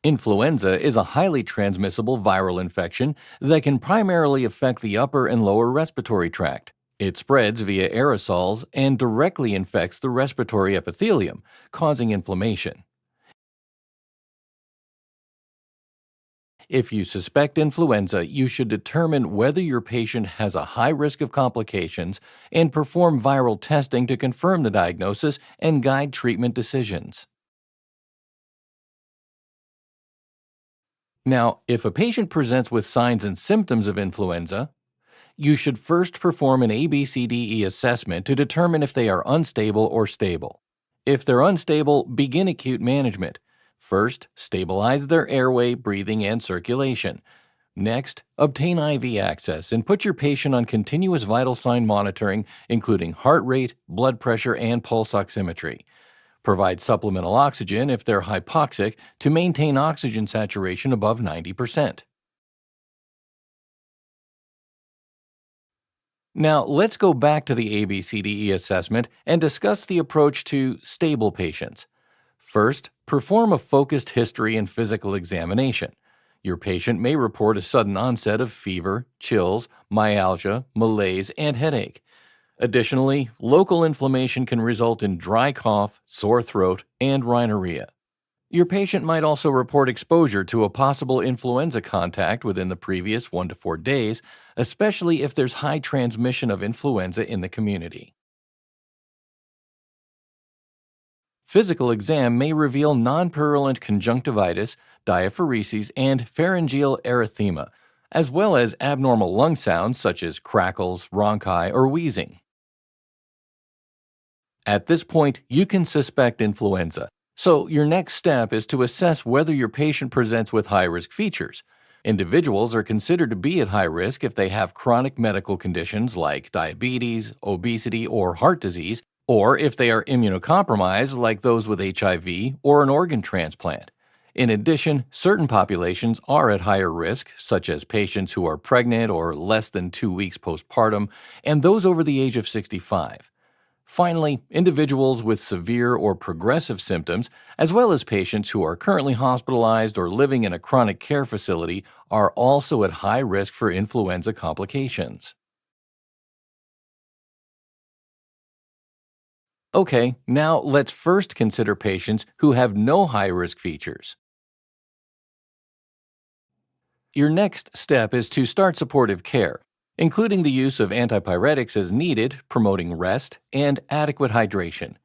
Influenza is a highly transmissible viral infection that can primarily affect the upper and lower respiratory tract. It spreads via aerosols and directly infects the respiratory epithelium, causing inflammation. If you suspect influenza, you should determine whether your patient has a high risk of complications and perform viral testing to confirm the diagnosis and guide treatment decisions. Now, if a patient presents with signs and symptoms of influenza, you should first perform an ABCDE assessment to determine if they are unstable or stable. If they're unstable, begin acute management. First, stabilize their airway, breathing, and circulation. Next, obtain IV access and put your patient on continuous vital sign monitoring, including heart rate, blood pressure, and pulse oximetry. Provide supplemental oxygen if they're hypoxic to maintain oxygen saturation above 90%. Now, let's go back to the ABCDE assessment and discuss the approach to stable patients. First, perform a focused history and physical examination. Your patient may report a sudden onset of fever, chills, myalgia, malaise, and headache. Additionally, local inflammation can result in dry cough, sore throat, and rhinorrhea. Your patient might also report exposure to a possible influenza contact within the previous 1 to 4 days, especially if there's high transmission of influenza in the community. Physical exam may reveal non-purulent conjunctivitis, diaphoresis, and pharyngeal erythema, as well as abnormal lung sounds such as crackles, rhonchi, or wheezing. At this point, you can suspect influenza. So, your next step is to assess whether your patient presents with high-risk features. Individuals are considered to be at high risk if they have chronic medical conditions like diabetes, obesity, or heart disease, or if they are immunocompromised like those with HIV or an organ transplant. In addition, certain populations are at higher risk, such as patients who are pregnant or less than 2 weeks postpartum, and those over the age of 65. Finally, individuals with severe or progressive symptoms, as well as patients who are currently hospitalized or living in a chronic care facility, are also at high risk for influenza complications. Okay, now let's first consider patients who have no high-risk features. Your next step is to start supportive care, including the use of antipyretics as needed, promoting rest, and adequate hydration.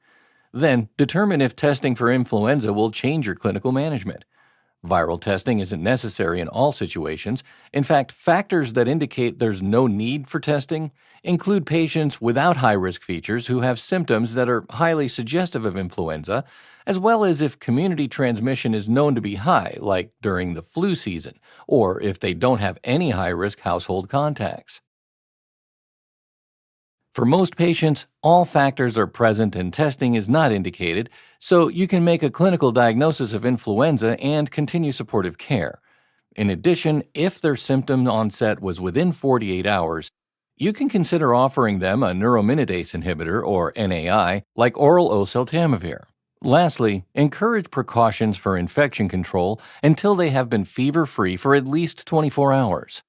Then, determine if testing for influenza will change your clinical management. Viral testing isn't necessary in all situations. In fact, factors that indicate there's no need for testing include patients without high-risk features who have symptoms that are highly suggestive of influenza, as well as if community transmission is known to be high, like during the flu season, or if they don't have any high-risk household contacts. For most patients, all factors are present and testing is not indicated, so you can make a clinical diagnosis of influenza and continue supportive care. In addition, if their symptom onset was within 48 hours, you can consider offering them a neuraminidase inhibitor, or NAI, like oral oseltamivir. Lastly, encourage precautions for infection control until they have been fever-free for at least 24 hours.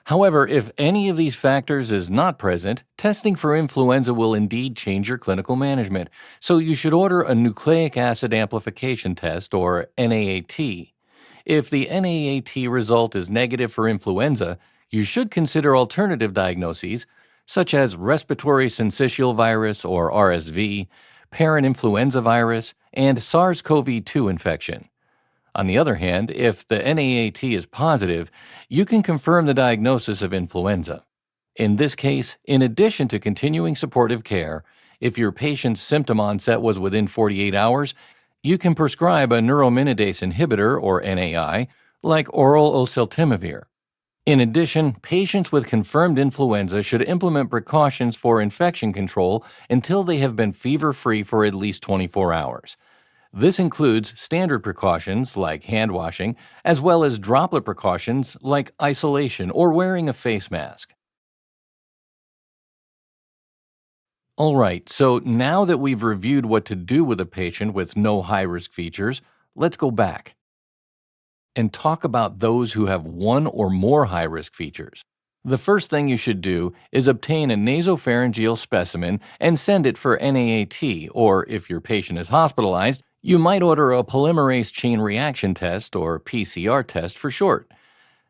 However, if any of these factors is not present, testing for influenza will indeed change your clinical management, so you should order a nucleic acid amplification test, or NAAT. If the NAAT result is negative for influenza, you should consider alternative diagnoses, such as respiratory syncytial virus, or RSV, parainfluenza virus, and SARS-CoV-2 infection. On the other hand, if the NAAT is positive, you can confirm the diagnosis of influenza. In this case, in addition to continuing supportive care, if your patient's symptom onset was within 48 hours, you can prescribe a neuraminidase inhibitor, or NAI, like oral oseltamivir. In addition, patients with confirmed influenza should implement precautions for infection control until they have been fever-free for at least 24 hours. This includes standard precautions like hand washing, as well as droplet precautions like isolation or wearing a face mask. All right, so now that we've reviewed what to do with a patient with no high-risk features, let's go back and talk about those who have one or more high risk features. The first thing you should do is obtain a nasopharyngeal specimen and send it for NAAT, or if your patient is hospitalized, you might order a polymerase chain reaction test, or PCR test for short.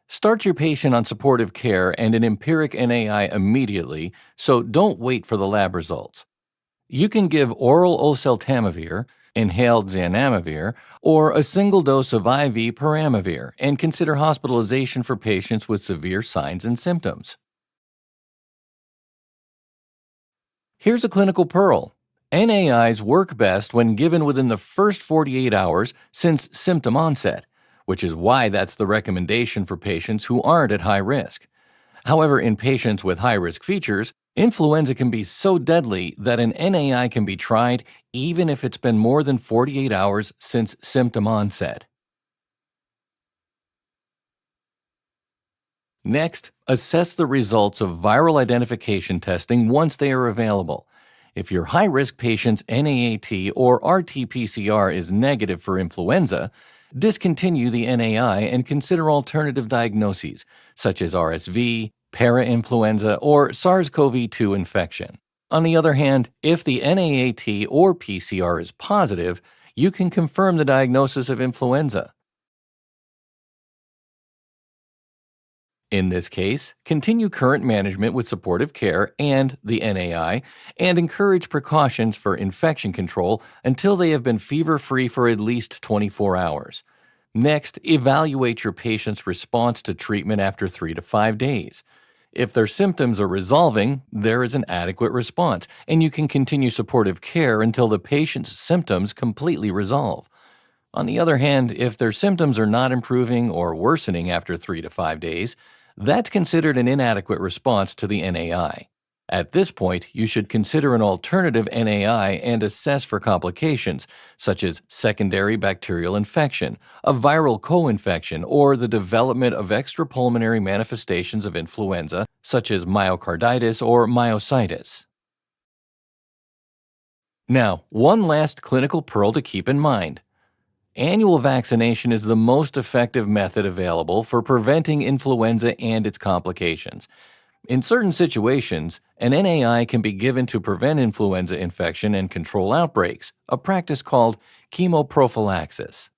Start your patient on supportive care and an empiric NAI immediately, so don't wait for the lab results. You can give oral oseltamivir, inhaled zanamivir, or a single dose of IV peramivir and consider hospitalization for patients with severe signs and symptoms. Here's a clinical pearl. NAIs work best when given within the first 48 hours since symptom onset, which is why that's the recommendation for patients who aren't at high risk. However, in patients with high-risk features, influenza can be so deadly that an NAI can be tried even if it's been more than 48 hours since symptom onset. Next, assess the results of viral identification testing once they are available. If your high-risk patient's NAAT or RT-PCR is negative for influenza, discontinue the NAI and consider alternative diagnoses, such as RSV, parainfluenza, or SARS-CoV-2 infection. On the other hand, if the NAAT or PCR is positive, you can confirm the diagnosis of influenza. In this case, continue current management with supportive care and the NAI, and encourage precautions for infection control until they have been fever-free for at least 24 hours. Next, evaluate your patient's response to treatment after 3 to 5 days. If their symptoms are resolving, there is an adequate response, and you can continue supportive care until the patient's symptoms completely resolve. On the other hand, if their symptoms are not improving or worsening after 3 to 5 days, that's considered an inadequate response to the NAI. At this point, you should consider an alternative NAI and assess for complications, such as secondary bacterial infection, a viral co-infection, or the development of extrapulmonary manifestations of influenza, such as myocarditis or myositis. Now, one last clinical pearl to keep in mind. Annual vaccination is the most effective method available for preventing influenza and its complications. In certain situations, an NAI can be given to prevent influenza infection and control outbreaks, a practice called chemoprophylaxis.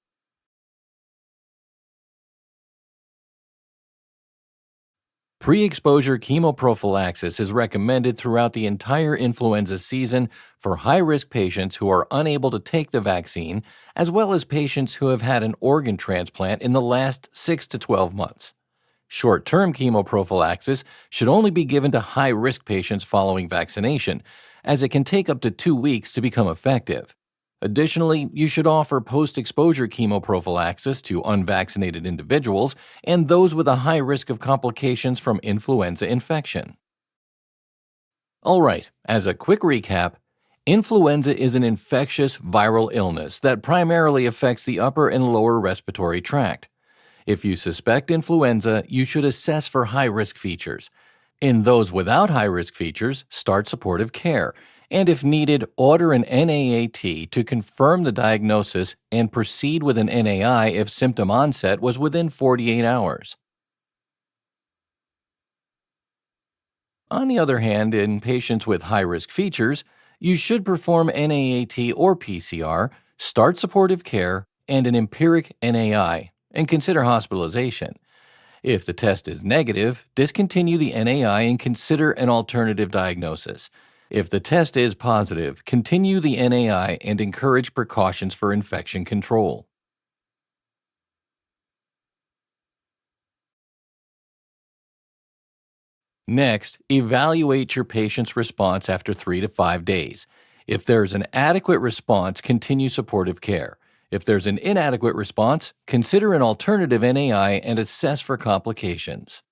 Pre-exposure chemoprophylaxis is recommended throughout the entire influenza season for high-risk patients who are unable to take the vaccine, as well as patients who have had an organ transplant in the last 6 to 12 months. Short-term chemoprophylaxis should only be given to high-risk patients following vaccination, as it can take up to 2 weeks to become effective. Additionally, you should offer post-exposure chemoprophylaxis to unvaccinated individuals and those with a high risk of complications from influenza infection. All right, as a quick recap, influenza is an infectious viral illness that primarily affects the upper and lower respiratory tract. If you suspect influenza, you should assess for high-risk features. In those without high-risk features, start supportive care, and if needed, order an NAAT to confirm the diagnosis and proceed with an NAI if symptom onset was within 48 hours. On the other hand, in patients with high-risk features, you should perform NAAT or PCR, start supportive care, and an empiric NAI, and consider hospitalization. If the test is negative, discontinue the NAI and consider an alternative diagnosis. If the test is positive, continue the NAI and encourage precautions for infection control. Next, evaluate your patient's response after 3 to 5 days. If there's an adequate response, continue supportive care. If there's an inadequate response, consider an alternative NAI and assess for complications.